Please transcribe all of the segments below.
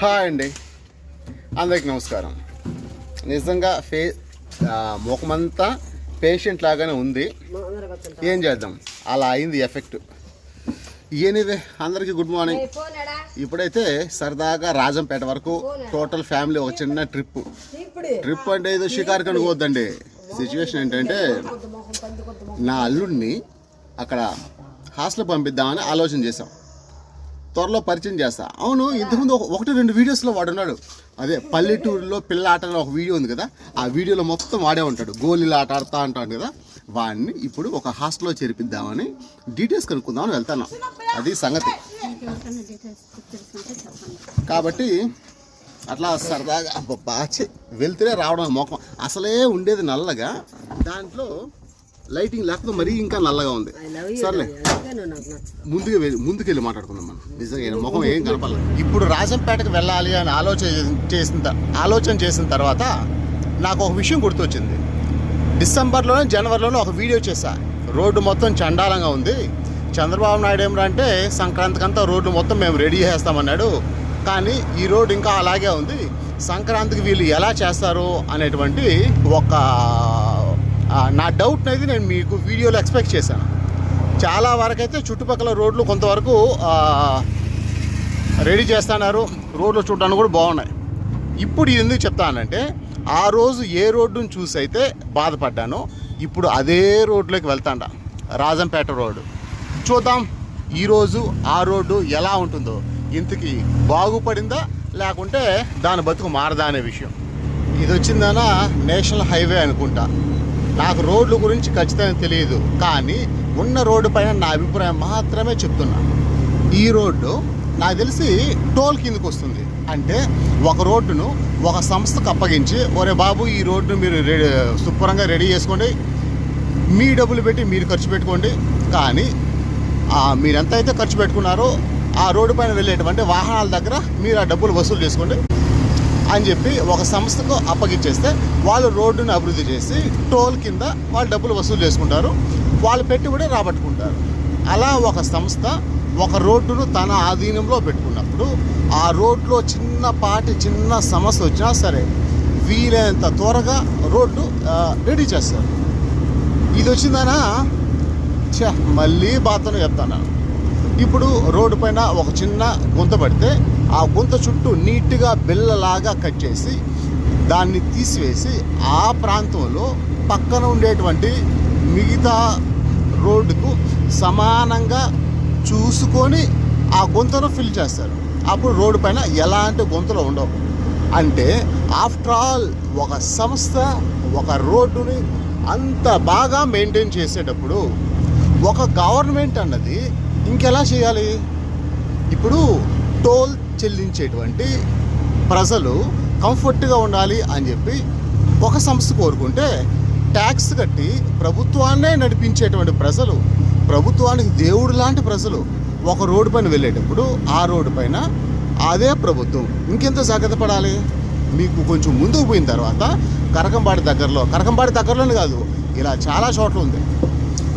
Hi అండి, అందరికి నమస్కారం. నిజంగా ముఖమంతా పేషెంట్ లాగానే ఉంది. ఏం చేద్దాం, అలా అయింది ఎఫెక్ట్. ఎనీవే అందరికీ గుడ్ మార్నింగ్. ఇప్పుడైతే సరదాగా రాజంపేట వరకు టోటల్ ఫ్యామిలీ ఒక చిన్న ట్రిప్ అంటే ఏదో షికార్కి అనుకోవద్దండి. సిచ్యువేషన్ ఏంటంటే నా అల్లుడిని అక్కడ హాస్టల్ పంపిద్దామని ఆలోచన చేశాం. త్వరలో పరిచయం చేస్తా. అవును, ఇంతకుముందు 1-2 వీడియోస్లో వాడు ఉన్నాడు. అదే పల్లెటూరులో పిల్ల ఆట అని ఒక వీడియో ఉంది కదా, ఆ వీడియోలో మొత్తం వాడే ఉంటాడు. గోళీలు ఆట ఆడుతూ అంటాడు కదా, వాడిని ఇప్పుడు ఒక హాస్టల్లో చేర్పిద్దామని డీటెయిల్స్ కనుక్కుందామని వెళ్తాను. అది సంగతి. కాబట్టి అట్లా సరదాగా బాచి వెళ్తేనే రావడం. మొఖం అసలే ఉండేది నల్లగా, దాంట్లో లైటింగ్ లేకపోతే మరీ ఇంకా నల్లగా ఉంది. సర్లే, ముందుకెళ్ళి మాట్లాడుకుందాం మనం. నిజంగా ముఖం ఏం కనపడలేదు. ఇప్పుడు రాజంపేటకు వెళ్ళాలి అని ఆలోచన చేసిన తర్వాత నాకు ఒక విషయం గుర్తొచ్చింది. డిసెంబర్లోనే జనవరిలోనే ఒక వీడియో చేశా. రోడ్డు మొత్తం చండాలంగా ఉంది. చంద్రబాబు నాయుడు ఏమంటే సంక్రాంతికంతా రోడ్డు మొత్తం మేము రెడీ చేస్తామన్నాడు. కానీ ఈ రోడ్డు ఇంకా అలాగే ఉంది. సంక్రాంతికి వీళ్ళు ఎలా చేస్తారు అనేటువంటి ఒక నా డౌట్ అనేది నేను మీకు వీడియోలో ఎక్స్పెక్ట్ చేశాను. చాలా వరకు అయితే చుట్టుపక్కల రోడ్లు కొంతవరకు రెడీ చేస్తున్నారు. రోడ్లు చూడడానికి కూడా బాగున్నాయి. ఇప్పుడు ఇది ఎందుకు చెప్తానంటే, ఆ రోజు ఏ రోడ్డును చూసి అయితే బాధపడ్డానో ఇప్పుడు అదే రోడ్లోకి వెళ్తాండా, రాజంపేట రోడ్డు. చూద్దాం ఈరోజు ఆ రోడ్డు ఎలా ఉంటుందో. ఇంతకీ బాగుపడిందా లేకుంటే దాని బతుకు మారదా అనే విషయం. ఇది వచ్చిందనా నేషనల్ హైవే అనుకుంటా. నాకు రోడ్ల గురించి ఖచ్చితంగా తెలియదు, కానీ ఉన్న రోడ్డు పైన నా అభిప్రాయం మాత్రమే చెప్తున్నా. ఈ రోడ్డు నాకు తెలిసి టోల్ కిందకు వస్తుంది. అంటే ఒక రోడ్డును ఒక సంస్థకు అప్పగించి, ఒరే బాబు ఈ రోడ్డును మీరు శుభ్రంగా రెడీ చేసుకోండి, మీ డబ్బులు పెట్టి మీరు ఖర్చు పెట్టుకోండి, కానీ మీరు ఎంత అయితే ఖర్చు పెట్టుకున్నారో ఆ రోడ్డు పైన వెళ్ళేటువంటి వాహనాల దగ్గర మీరు ఆ డబ్బులు వసూలు చేసుకోండి అని చెప్పి ఒక సంస్థకు అప్పగించేస్తే వాళ్ళు రోడ్డును అభివృద్ధి చేసి టోల్ కింద వాళ్ళు డబ్బులు వసూలు చేసుకుంటారు, వాళ్ళు పెట్టుబడి రాబట్టుకుంటారు. అలా ఒక సంస్థ ఒక రోడ్డును తన ఆధీనంలో పెట్టుకున్నప్పుడు ఆ రోడ్లో చిన్న సమస్య వచ్చినా సరే వీలైనంత త్వరగా రోడ్డు రెడీ చేస్తారు. ఇది వచ్చిందనా మళ్ళీ బాధను చెప్తాను. ఇప్పుడు రోడ్డు పైన ఒక చిన్న గుంత పడితే ఆ గుంత చుట్టూ నీట్గా బిల్లలాగా కట్ చేసి దాన్ని తీసివేసి ఆ ప్రాంతంలో పక్కన ఉండేటువంటి మిగతా రోడ్డుకు సమానంగా చూసుకొని ఆ గుంతను ఫిల్ చేస్తారు. అప్పుడు రోడ్డు పైన ఎలాంటి గుంతలు ఉండవు. అంటే ఆఫ్టర్ ఆల్ ఒక సంస్థ ఒక రోడ్డుని అంత బాగా మెయింటైన్ చేసేటప్పుడు ఒక గవర్నమెంట్ అన్నది ఇంకెలా చేయాలి? ఇప్పుడు టోల్ చెల్లించేటువంటి ప్రజలు కంఫర్ట్గా ఉండాలి అని చెప్పి ఒక సంస్థ కోరుకుంటే, ట్యాక్స్ కట్టి ప్రభుత్వాన్నే నడిపించేటువంటి ప్రజలు, ప్రభుత్వానికి దేవుడు లాంటి ప్రజలు ఒక రోడ్డు పైన వెళ్ళేటప్పుడు ఆ రోడ్డు పైన అదే ప్రభుత్వం ఇంకెంత జాగ్రత్త పడాలి? మీకు కొంచెం ముందుకు పోయిన తర్వాత కరకంబాడి దగ్గరలోనే కాదు, ఇలా చాలా చోట్ల ఉంది.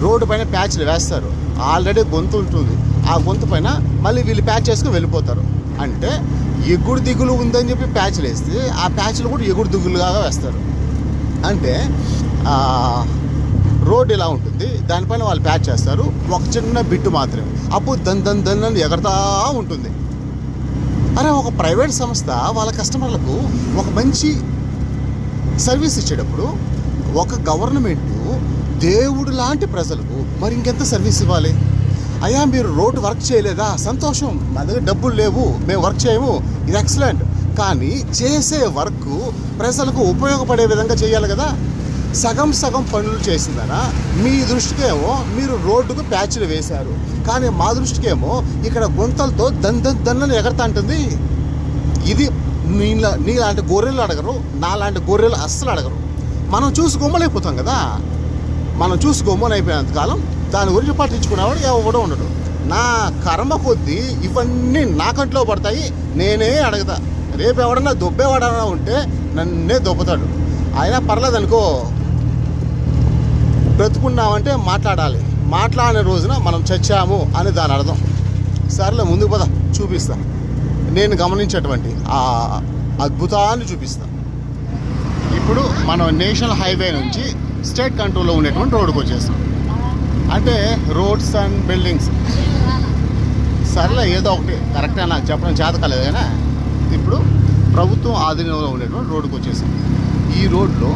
రోడ్డు పైన ప్యాచ్లు వేస్తారు. ఆల్రెడీ గొంతు ఉంటుంది. ఆ గొంతు పైన మళ్ళీ వీళ్ళు ప్యాచ్ చేసుకుని వెళ్ళిపోతారు. అంటే ఎగుడు దిగులు ఉందని చెప్పి ప్యాచ్లు వేస్తే ఆ ప్యాచ్లు కూడా ఎగుడు దిగులుగా వేస్తారు. అంటే రోడ్డు ఇలా ఉంటుంది, దానిపైన వాళ్ళు ప్యాచ్ చేస్తారు. ఒక చిన్న బిట్టు మాత్రమే, అప్పుడు దన్ అని ఎగరతా ఉంటుంది. అరే, ఒక ప్రైవేట్ సంస్థ వాళ్ళ కస్టమర్లకు ఒక మంచి సర్వీస్ ఇచ్చేటప్పుడు ఒక గవర్నమెంటు దేవుడు లాంటి ప్రజలకు మరి ఇంకెంత సర్వీస్ ఇవ్వాలి? అయ్యా మీరు రోడ్డు వర్క్ చేయలేదా? సంతోషం, మా దగ్గర డబ్బులు లేవు, మేము వర్క్ చేయము, ఇది ఎక్సలెంట్. కానీ చేసే వర్క్ ప్రజలకు ఉపయోగపడే విధంగా చేయాలి కదా. సగం పనులు చేసిందనా మీ దృష్టికేమో మీరు రోడ్డుకు ప్యాచ్లు వేశారు, కానీ మా దృష్టికేమో ఇక్కడ గుంతలతో దన్నని ఎగరతా ఉంటుంది. ఇది నీలాంటి గొర్రెలు అడగరు, నాలాంటి గొర్రెలు అస్సలు అడగరు. మనం చూసి గొమ్మలైపోతాం కదా. మనం చూసి గొమ్మలైపోయినంత కాలం దాని గురించి పట్టించుకునేవాడు ఎవడో ఉండడు. నా కర్మ కొద్దీ ఇవన్నీ నా కంట్లో పడతాయి, నేనే అడగతా. రేపు ఎవడన్నా దొబ్బేవాడన్నా ఉంటే నన్నే దొబ్బతాడు. అయినా పర్లేదు అనుకో, బ్రతుకున్నామంటే మాట్లాడాలి. మాట్లాడిన రోజున మనం చచ్చాము అని దాని అర్థం. సర్లే ముందుకు పద, చూపిస్తా. నేను గమనించేటువంటి ఆ అద్భుతాన్ని చూపిస్తాను. ఇప్పుడు మనం నేషనల్ హైవే నుంచి స్టేట్ కంట్రోల్లో ఉండేటువంటి రోడ్డుకు వచ్చేస్తాం. అంటే రోడ్స్ అండ్ బిల్డింగ్స్ సర్లే ఏదో ఒకటి కరెక్ట్గా నాకు చెప్పడం చేత కాలేదు, కానీ ఇప్పుడు ప్రభుత్వం ఆధీనంలో ఉండేటువంటి రోడ్డుకు వచ్చేసాం. ఈ రోడ్లో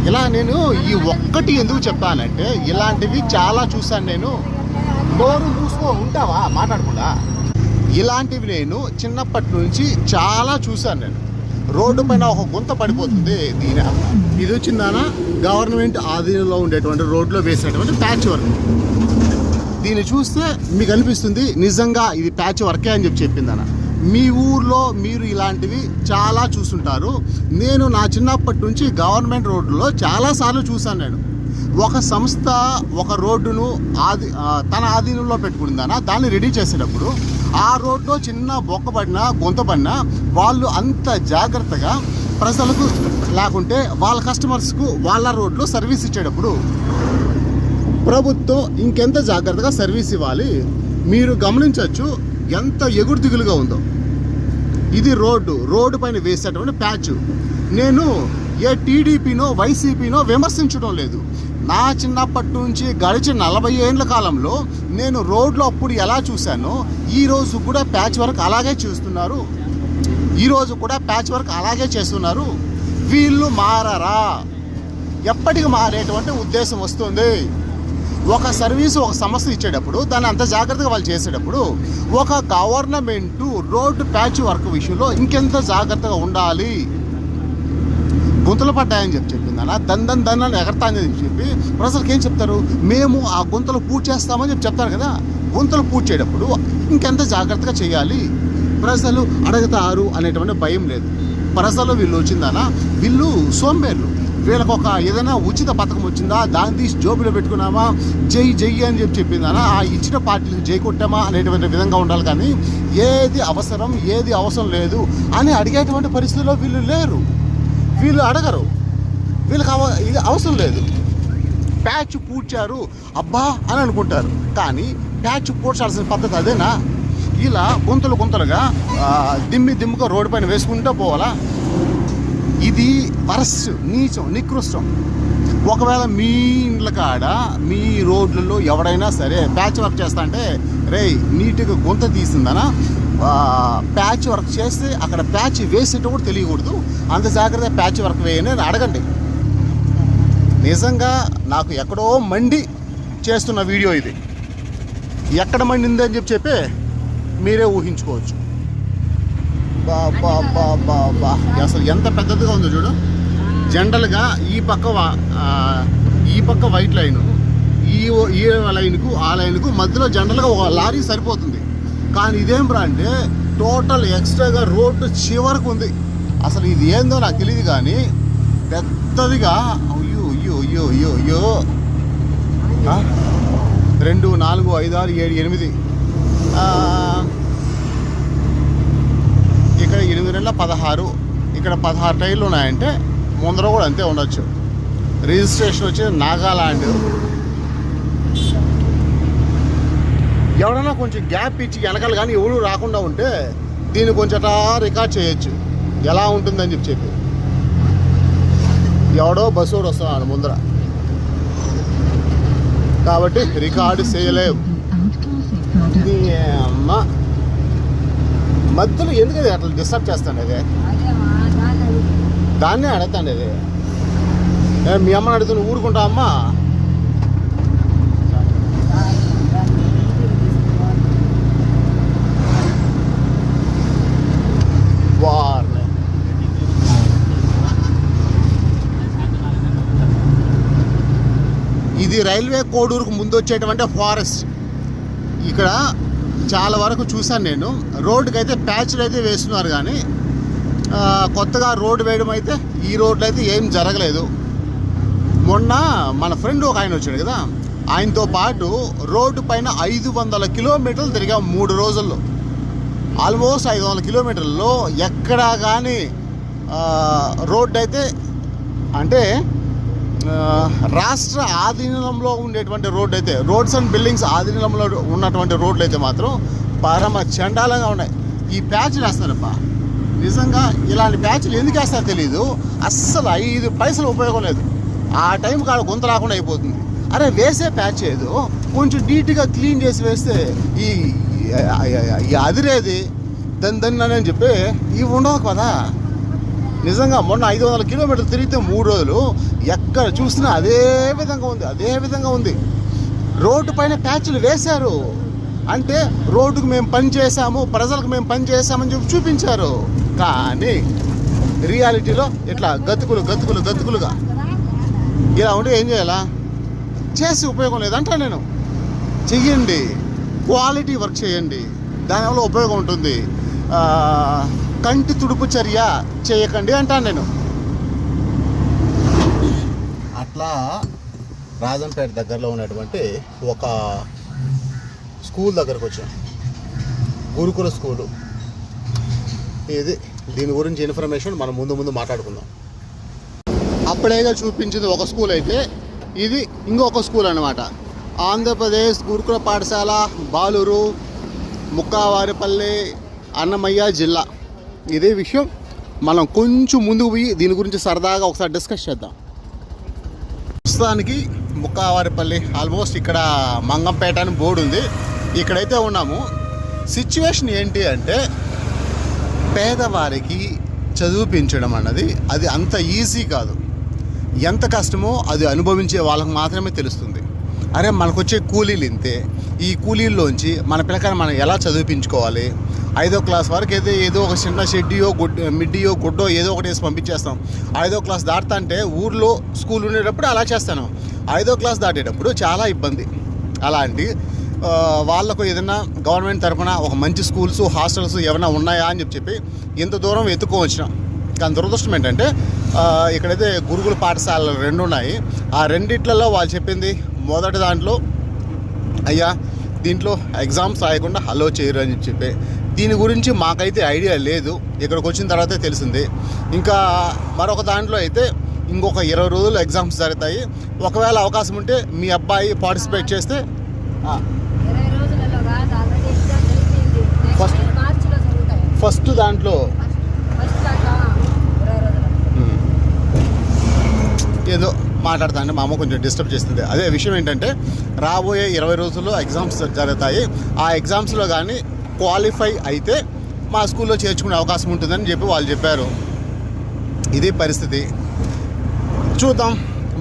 ఇలా నేను ఈ ఒక్కటి ఎందుకు చెప్పానంటే, ఇలాంటివి చాలా చూశాను నేను. నోరు మూసుకో ఉంటావా మాట్లాడకుండా. ఇలాంటివి నేను చిన్నప్పటి నుంచి చాలా చూశాను నేను. రోడ్డు పైన ఒక గుంత పడిపోతుంది, ఇది వచ్చిందానా గవర్నమెంట్ ఆధీనంలో ఉండేటువంటి రోడ్లో వేసేటువంటి ప్యాచ్ వర్క్. దీన్ని చూస్తే మీకు అనిపిస్తుంది నిజంగా ఇది ప్యాచ్ వర్కే అని చెప్పిందన్న. మీ ఊర్లో మీరు ఇలాంటివి చాలా చూస్తుంటారు. నేను నా చిన్నప్పటి నుంచి గవర్నమెంట్ రోడ్డులో చాలాసార్లు చూశాను నేను. ఒక సంస్థ ఒక రోడ్డును తన ఆధీనంలో పెట్టుకుంటుందన్న, దాన్ని రెడీ చేసేటప్పుడు ఆ రోడ్లో చిన్న బొక్క పడినా గుంత పడినా వాళ్ళు అంత జాగ్రత్తగా ప్రజలకు లేకుంటే వాళ్ళ కస్టమర్స్కు వాళ్ళ రోడ్లో సర్వీస్ ఇచ్చేటప్పుడు ప్రభుత్వం ఇంకెంత జాగ్రత్తగా సర్వీస్ ఇవ్వాలి మీరు గమనించవచ్చు. ఎంత ఎగుడు దిగులుగా ఉందో. ఇది రోడ్డు పైన వేసేటువంటి ప్యాచ్. నేను ఏ టీడీపీనో వైసీపీనో విమర్శించడం లేదు. నా చిన్నప్పటి నుంచి గడిచిన 40 ఏళ్ళ కాలంలో నేను రోడ్లో అప్పుడు ఎలా చూశానో ఈరోజు కూడా ప్యాచ్ వర్క్ అలాగే చేస్తున్నారు. వీళ్ళు మారరా? ఎప్పటికి మారేటువంటి ఉద్దేశం వస్తుంది. ఒక సర్వీసు ఒక సంస్థ ఇచ్చేటప్పుడు దాన్ని అంత జాగ్రత్తగా వాళ్ళు చేసేటప్పుడు ఒక గవర్నమెంటు రోడ్డు ప్యాచ్ వర్క్ విషయంలో ఇంకెంత జాగ్రత్తగా ఉండాలి. గుంతలు పడ్డాయని చెప్పిందన్న, దందని ఎగరతాని చెప్పి ప్రజలకు ఏం చెప్తారు, మేము ఆ గుంతలు పూర్తి చేస్తామని చెప్తారు కదా. గుంతలు పూర్తి చేయటప్పుడు ఇంకెంత జాగ్రత్తగా చేయాలి, ప్రజలు అడుగుతారు అనేటువంటి భయం లేదు. ప్రజలు వీళ్ళు వచ్చిందన్న, వీళ్ళు సోంబేర్లు. వీళ్ళకి ఒక ఏదైనా ఉచిత పథకం వచ్చిందా దాన్ని తీసి జోబులో పెట్టుకున్నామా, జై అని చెప్పిందన్న, ఆ ఇచ్చిన పార్టీలకు జై కొట్టామా అనేటువంటి విధంగా ఉండాలి. కానీ ఏది అవసరం లేదు అని అడిగేటువంటి పరిస్థితుల్లో వీళ్ళు లేరు. వీళ్ళు అడగరు, వీళ్ళకి ఇది అవసరం లేదు. ప్యాచ్ పూడ్చారు అబ్బా అని అనుకుంటారు, కానీ ప్యాచ్ పూడ్చాల్సిన పద్ధతి అదేనా? ఇలా గుంతలుగా దిమ్ముగా రోడ్డు పైన వేసుకుంటూ పోవాలా? ఇది వరస్ట్, నీచం, నికృష్టం. ఒకవేళ మీ ఇండ్ల కాడ మీ రోడ్లలో ఎవడైనా సరే ప్యాచ్ వర్క్ చేస్తా అంటే నీట్గా గుంత తీసిందనా ప్యాచ్ వర్క్ చేస్తే అక్కడ ప్యాచ్ వేసేట కూడా తెలియకూడదు, అంత జాగ్రత్తగా ప్యాచ్ వర్క్ వేయని అడగండి. నిజంగా నాకు ఎక్కడో మండి చేస్తున్న వీడియో ఇది. ఎక్కడ మండిందని చెప్పి మీరే ఊహించుకోవచ్చు. బా అసలు ఎంత పెద్దదిగా ఉందో చూడు. జనరల్గా ఈ పక్క వైట్ లైను, ఈ లైన్కు ఆ లైన్కు మధ్యలో జనరల్గా ఒక లారీ సరిపోతుంది. కానీ ఇదేం రా అంటే టోటల్ ఎక్స్ట్రాగా రోడ్డు చివరకు ఉంది. అసలు ఇది ఏందో నాకు తెలియదు, కానీ పెద్దదిగా 2, 4, 5, 6, 7, 8 ఇక్కడ 8 16, ఇక్కడ 16 టైర్లు ఉన్నాయంటే ముందర కూడా అంతే ఉండొచ్చు. రిజిస్ట్రేషన్ వచ్చి నాగాలాండ్. ఎవడన్నా కొంచెం గ్యాప్ ఇచ్చి వెనకాల కానీ ఎవరు రాకుండా ఉంటే దీన్ని కొంచెం రికార్డ్ చేయొచ్చు ఎలా ఉంటుందని చెప్పి. ఎవడో బస్సు వస్తున్నాడు ముందర, కాబట్టి రికార్డు చేయలేవు. అమ్మ మధ్యలో ఎందుకు అట్లా డిస్టర్బ్ చేస్తాను? అదే దాన్నే అడుగుతాను. అది మీ అమ్మని అడుగుతున్న ఊరుకుంటా అమ్మా? ఇది రైల్వే కోడూరుకు ముందు వచ్చేటువంటి ఫారెస్ట్. ఇక్కడ చాలా వరకు చూశాను నేను. రోడ్డుకి అయితే ప్యాచ్లు అయితే వేస్తున్నారు, కానీ కొత్తగా రోడ్డు వేయడం అయితే ఈ రోడ్లు అయితే ఏం జరగలేదు. మొన్న మన ఫ్రెండ్ ఒక ఆయన వచ్చాడు కదా, ఆయనతో పాటు రోడ్డు పైన 500 కిలోమీటర్లు తిరిగాం 3 రోజుల్లో. ఆల్మోస్ట్ 500 కిలోమీటర్లలో ఎక్కడా కానీ రోడ్డు అయితే అంటే రాష్ట్ర ఆధీనంలో ఉండేటువంటి రోడ్డు అయితే, రోడ్స్ అండ్ బిల్డింగ్స్ ఆధీనంలో ఉన్నటువంటి రోడ్లు అయితే మాత్రం పరమ చండాలంగా ఉన్నాయి. ఈ ప్యాచ్లు వేస్తారబ్బా. నిజంగా ఇలాంటి ప్యాచ్లు ఎందుకు వేస్తారో తెలీదు. అస్సలు 5 పైసలు ఉపయోగం లేదు. ఆ టైం కాడ గుంత రాకుండా అయిపోతుంది. అరే వేసే ప్యాచ్ ఏదో కొంచెం నీట్గా క్లీన్ చేసి వేస్తే ఈ అదిరేది దాన్ని అని చెప్పి ఇవి ఉండవు కదా. నిజంగా మొన్న 500 కిలోమీటర్లు తిరిగితే 3 రోజులు ఎక్కడ చూసినా అదే విధంగా ఉంది. రోడ్డు పైన ప్యాచ్లు వేశారు అంటే రోడ్డుకు మేము పని చేసాము, ప్రజలకు మేము పని చేసామని చెప్పి చూపించారు. కానీ రియాలిటీలో ఇట్లా గతుకులుగా ఇలా ఉంటే ఏం చేయాలా? చేసి ఉపయోగం లేదంటా నేను. చెయ్యండి, క్వాలిటీ వర్క్ చేయండి, దానివల్ల ఉపయోగం ఉంటుంది. కంటి తుడుపు చర్య చేయకండి అంటాను నేను. అట్లా రాజంపేట దగ్గరలో ఉన్నటువంటి ఒక స్కూల్ దగ్గరకు వచ్చాం, గురుకుల స్కూలు. దీని గురించి ఇన్ఫర్మేషన్ మనం ముందు మాట్లాడుకుందాం. అప్పుడేగా చూపించింది ఒక స్కూల్ అయితే ఇది ఇంకొక స్కూల్ అన్నమాట. ఆంధ్రప్రదేశ్ గురుకుల పాఠశాల బాలూరు, ముక్కావారిపల్లి, అన్నమయ్య జిల్లా. ఇదే విషయం మనం కొంచెం ముందుకు పోయి దీని గురించి సరదాగా ఒకసారి డిస్కస్ చేద్దాం. ప్రస్తుతానికి ముక్కావారిపల్లి, ఆల్మోస్ట్ ఇక్కడ మంగంపేట అని బోర్డు ఉంది, ఇక్కడైతే ఉన్నాము. సిచ్యువేషన్ ఏంటి అంటే పేదవారికి చదివించడం అన్నది అది అంత ఈజీ కాదు. ఎంత కష్టమో అది అనుభవించే వాళ్ళకి మాత్రమే తెలుస్తుంది. అరే మనకు వచ్చే కూలీలు ఇంతే, ఈ కూలీల్లోంచి మన పిల్లకాయని మనం ఎలా చదివించుకోవాలి? 5వ క్లాస్ వరకు అయితే ఏదో ఒక చిన్న షెడ్డియో మిడ్డియో గుడ్డో ఏదో ఒకటి వేసి పంపించేస్తాం. 5వ క్లాస్ దాటుతా అంటే ఊర్లో స్కూల్ ఉండేటప్పుడు అలా చేస్తాను. 5వ క్లాస్ దాటేటప్పుడు చాలా ఇబ్బంది. అలాంటి వాళ్ళకు ఏదైనా గవర్నమెంట్ తరఫున ఒక మంచి స్కూల్స్, హాస్టల్స్ ఏమైనా ఉన్నాయా అని చెప్పి ఇంత దూరం ఎత్తుకొని కానీ దురదృష్టం ఏంటంటే ఇక్కడైతే గురుకుల పాఠశాలలు 2 ఉన్నాయి. ఆ రెండిట్లలో వాళ్ళు చెప్పింది మొదటి దాంట్లో అయ్యా దీంట్లో ఎగ్జామ్స్ రాయకుండా అలో చేయరు అని చెప్పి. దీని గురించి మాకైతే ఐడియా లేదు, ఇక్కడికి వచ్చిన తర్వాతే తెలిసింది. ఇంకా మరొక దాంట్లో అయితే ఇంకొక 20 రోజులు ఎగ్జామ్స్ జరుగుతాయి. ఒకవేళ అవకాశం ఉంటే మీ అబ్బాయి పార్టిసిపేట్ చేస్తే ఫస్ట్ దాంట్లో ఏదో మాట్లాడతానంటే మా అమ్మ కొంచెం డిస్టర్బ్ చేస్తుంది. అదే విషయం ఏంటంటే రాబోయే 20 రోజుల్లో ఎగ్జామ్స్ జరుగుతాయి. ఆ ఎగ్జామ్స్లో కానీ క్వాలిఫై అయితే మా స్కూల్లో చేర్చుకునే అవకాశం ఉంటుందని చెప్పి వాళ్ళు చెప్పారు. ఇదే పరిస్థితి. చూద్దాం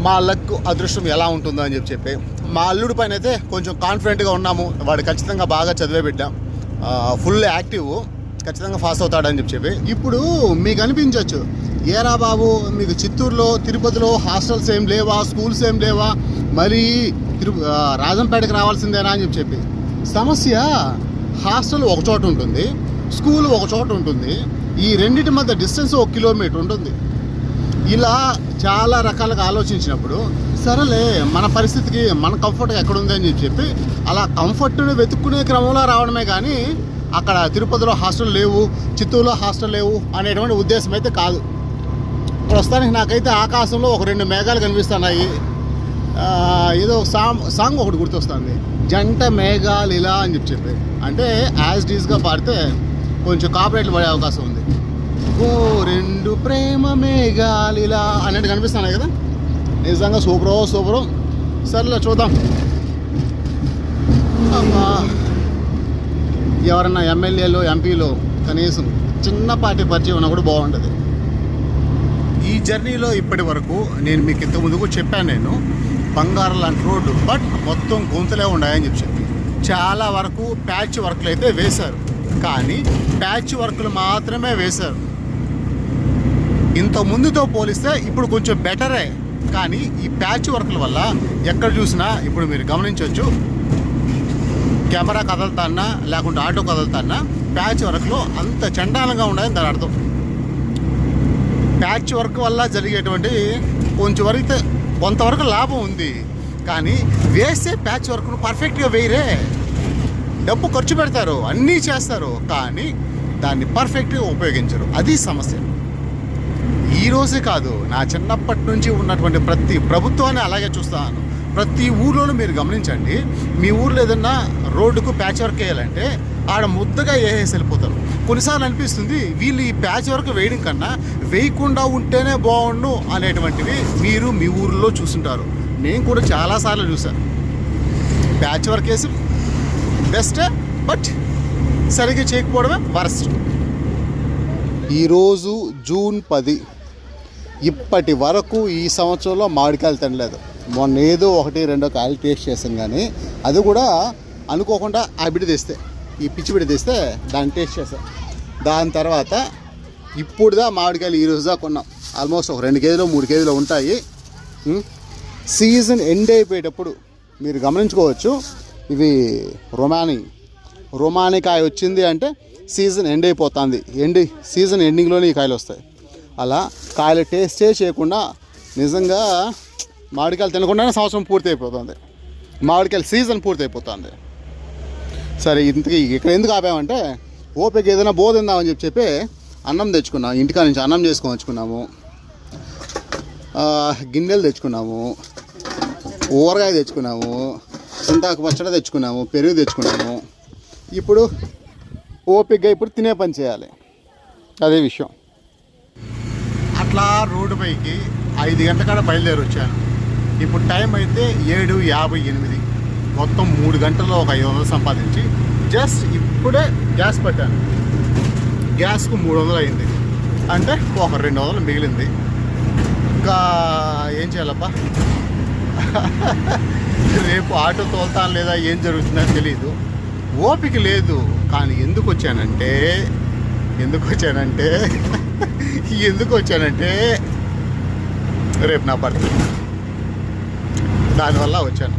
మా లక్ అదృష్టం ఎలా ఉంటుందో అని చెప్పి. మా అల్లుడి పైన అయితే కొంచెం కాన్ఫిడెంట్గా ఉన్నాము. వాడు ఖచ్చితంగా బాగా చదివే బిడ్డ, ఫుల్ యాక్టివ్, ఖచ్చితంగా పాస్ అవుతాడని చెప్పి. ఇప్పుడు మీకు అనిపించవచ్చు, ఏరా బాబు మీకు చిత్తూరులో, తిరుపతిలో హాస్టల్స్ ఏం లేవా, స్కూల్స్ ఏం లేవా, మరి రాజంపేటకి రావాల్సిందేనా అని చెప్పి. సమస్య హాస్టల్ ఒక చోట ఉంటుంది, స్కూల్ ఒక చోట ఉంటుంది. ఈ రెండింటి మధ్య డిస్టెన్స్ 1 కిలోమీటర్ ఉంటుంది. ఇలా చాలా రకాలుగా ఆలోచించినప్పుడు సరేలే మన పరిస్థితికి మన కంఫర్ట్ ఎక్కడుంది అని చెప్పి అలా కంఫర్ట్ని వెతుక్కునే క్రమంలో రావడమే కానీ అక్కడ తిరుపతిలో హాస్టల్ లేవు, చిత్తూరులో హాస్టల్ లేవు అనేటువంటి ఉద్దేశం అయితే కాదు. ప్రస్తుతానికి నాకైతే ఆకాశంలో ఒక 2 మేఘాలు కనిపిస్తున్నాయి. ఏదో సాంగ్ ఒకటి గుర్తొస్తుంది, జంట మేఘాలు ఇలా అని చెప్పి. అంటే యాజ్ డీస్గా పాడితే కొంచెం కాపరేట్లు పడే అవకాశం ఉంది. ఓ 2 ప్రేమ మేఘాలు ఇలా అన్నట్టు కనిపిస్తున్నాయి కదా. నిజంగా సూపరు. సర్లే చూద్దాం. ఎవరన్నా ఎమ్మెల్యేలు, ఎంపీలు కనీసం చిన్నపాటి పరిచయం ఉన్నా కూడా బాగుంటుంది. ఈ జర్నీలో ఇప్పటి వరకు నేను మీకు ఇంతకుముందు కూడా చెప్పాను, నేను బంగారం లాంటి రోడ్డు, బట్ మొత్తం గొంతులే ఉన్నాయని చెప్పి చాలా వరకు ప్యాచ్ వర్క్లు అయితే వేశారు. కానీ ప్యాచ్ వర్క్లు మాత్రమే వేశారు. ఇంత ముందుతో పోలిస్తే ఇప్పుడు కొంచెం బెటరే. కానీ ఈ ప్యాచ్ వర్క్ల వల్ల ఎక్కడ చూసినా ఇప్పుడు మీరు గమనించవచ్చు, కెమెరా కదలుతాన్నా లేకుంటే ఆటో కదలుతాన్నా ప్యాచ్ వర్క్లో అంత చండాలంగా ఉండదని దాని అర్థం. ప్యాచ్ వర్క్ వల్ల జరిగేటువంటి కొంతవరకు లాభం ఉంది. కానీ వేసే ప్యాచ్ వర్క్ను పర్ఫెక్ట్గా వేయరే. డబ్బు ఖర్చు పెడతారు, అన్నీ చేస్తారు, కానీ దాన్ని పర్ఫెక్ట్గా ఉపయోగించరు. అది సమస్య. ఈరోజే కాదు, నా చిన్నప్పటి నుంచి ఉన్నటువంటి ప్రతి ప్రభుత్వాన్ని అలాగే చూస్తాను. ప్రతి ఊర్లోనూ మీరు గమనించండి, మీ ఊర్లో ఏదన్నా రోడ్డుకు ప్యాచ్ వర్క్ వేయాలంటే ఆడ ముద్దగా వేసేసి వెళ్ళిపోతారు. కొన్నిసార్లు అనిపిస్తుంది వీళ్ళు ఈ ప్యాచ్ వరకు వేయడం కన్నా వేయకుండా ఉంటేనే బాగుండు అనేటువంటివి మీరు మీ ఊరిలో చూస్తుంటారు. నేను కూడా చాలాసార్లు చూసాను. ప్యాచ్ వర్క్ వేసి బెస్టే, బట్ సరిగ్గా చేయకపోవడమే వరస్ట్. ఈరోజు జూన్ 10. ఇప్పటి వరకు ఈ సంవత్సరంలో మామిడికాయలు తినలేదు. మొన్న ఏదో 1-2 కాయలు టేస్ట్ చేశాను, కానీ అది కూడా అనుకోకుండా ఆ బిడ్డ తెస్తే, ఈ పిచ్చి బిడ్డ తెస్తే దాన్ని టేస్ట్ చేశాను. దాని తర్వాత ఇప్పుడుదా మామిడికాయలు ఈ రోజుదా కొన్నాం. ఆల్మోస్ట్ ఒక 2 కేజీలు 3 కేజీలు ఉంటాయి. సీజన్ ఎండ్ అయిపోయేటప్పుడు మీరు గమనించుకోవచ్చు, ఇవి రొమానీ కాయ వచ్చింది అంటే సీజన్ ఎండ్ అయిపోతుంది. సీజన్ ఎండింగ్లోనే ఈ కాయలు వస్తాయి. అలా కాయలు టేస్టే చేయకుండా నిజంగా మామిడికాయలు తినకుండానే సంవత్సరం పూర్తి అయిపోతుంది. మామిడికాయల సీజన్ పూర్తి అయిపోతుంది. సరే, ఇంతకీ ఇక్కడ ఎందుకు ఆపామంటే ఓపిక ఏదైనా బోధిందామని చెప్పి అన్నం తెచ్చుకున్నాము. ఇంటికా నుంచి అన్నం చేసుకొని వచ్చుకున్నాము, గిన్నెలు తెచ్చుకున్నాము, ఊరగాయ తెచ్చుకున్నాము, చింతాకు పచ్చడి తెచ్చుకున్నాము, పెరుగు తెచ్చుకున్నాము. ఇప్పుడు ఓపికగా ఇప్పుడు తినే పని చేయాలి, అదే విషయం. అట్లా రోడ్డు పైకి 5 గంటల కాడ బయలుదేరి వచ్చాను. ఇప్పుడు టైం అయితే 7:58. మొత్తం 3 గంటల్లో ఒక 500 సంపాదించి జస్ట్ ఇప్పుడే గ్యాస్ పెట్టాను. గ్యాస్కు 300 అయింది, అంటే ఒక 200 మిగిలింది. ఇంకా ఏం చేయాలబ్బా, రేపు ఆటో తోలుతాను లేదా ఏం జరుగుతుందో తెలియదు. ఓపిక లేదు. కానీ ఎందుకు వచ్చానంటే రేపు నా బర్త్డే, దానివల్ల వచ్చాను.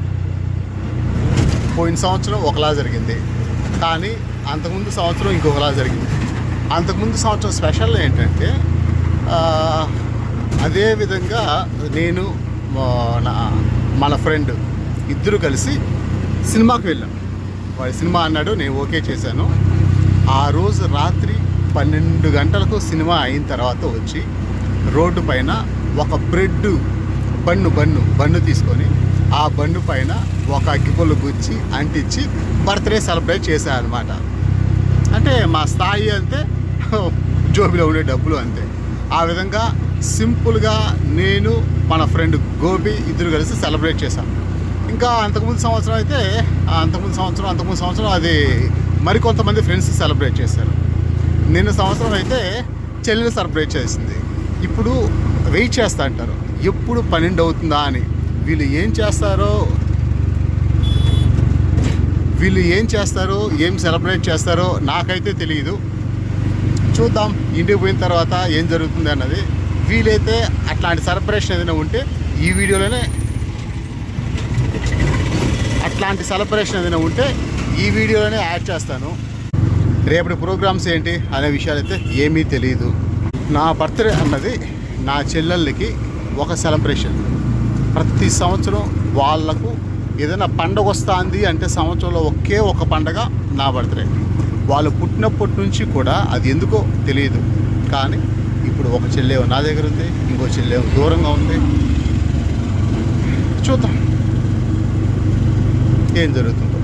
పోయిన సంవత్సరం ఒకలా జరిగింది, కానీ అంతకుముందు సంవత్సరం ఇంకొకలా జరిగింది. అంతకుముందు సంవత్సరం స్పెషల్ ఏంటంటే అదేవిధంగా నేను మన ఫ్రెండ్ ఇద్దరు కలిసి సినిమాకి వెళ్ళాం. వాడి సినిమా అన్నాడు, నేను ఓకే చేశాను. ఆ రోజు రాత్రి 12 గంటలకు సినిమా అయిన తర్వాత వచ్చి రోడ్డు పైన ఒక బ్రెడ్ బన్ను తీసుకొని ఆ బన్ను పైన ఒక అగ్గిపుల్ల గుచ్చి అంటించి బర్త్డే సెలబ్రేట్ చేశాను అనమాట. అంటే మా స్థాయి అంతే, జోబిలో ఉండే డబ్బులు అంతే. ఆ విధంగా సింపుల్గా నేను మన ఫ్రెండ్ గోపి ఇద్దరు కలిసి సెలబ్రేట్ చేశాం. ఇంకా అంతకుముందు సంవత్సరం అది మరికొంతమంది ఫ్రెండ్స్ సెలబ్రేట్ చేశారు. నిన్న సంవత్సరం అయితే చెల్లిని సెలబ్రేట్ చేసింది. ఇప్పుడు వెయిట్ చేస్తా అంటారు, ఎప్పుడు 12 అవుతుందా అని. వీళ్ళు ఏం చేస్తారో ఏం సెలబ్రేట్ చేస్తారో నాకైతే తెలియదు. చూద్దాం ఇంటికి పోయిన తర్వాత ఏం జరుగుతుంది అన్నది. వీలైతే అట్లాంటి సెలబ్రేషన్ ఏదైనా ఉంటే ఈ వీడియోలోనే యాడ్ చేస్తాను. రేపటి ప్రోగ్రామ్స్ ఏంటి అనే విషయాలైతే ఏమీ తెలియదు. నా బర్త్డే అన్నది నా చెల్లెళ్ళకి ఒక సెలబ్రేషన్. ప్రతి సంవత్సరం వాళ్లకు ఏదైనా పండగ వస్తుంది అంటే సంవత్సరంలో ఒకే ఒక పండగ నా బర్త్డే. వాళ్ళు పుట్టినప్పటి నుంచి కూడా అది ఎందుకో తెలియదు. కానీ ఇప్పుడు ఒక చెల్లె నా దగ్గర ఉంది, ఇంకో చెల్లె దూరంగా ఉంది. చూద్దాం ఏం జరుగుతుందో.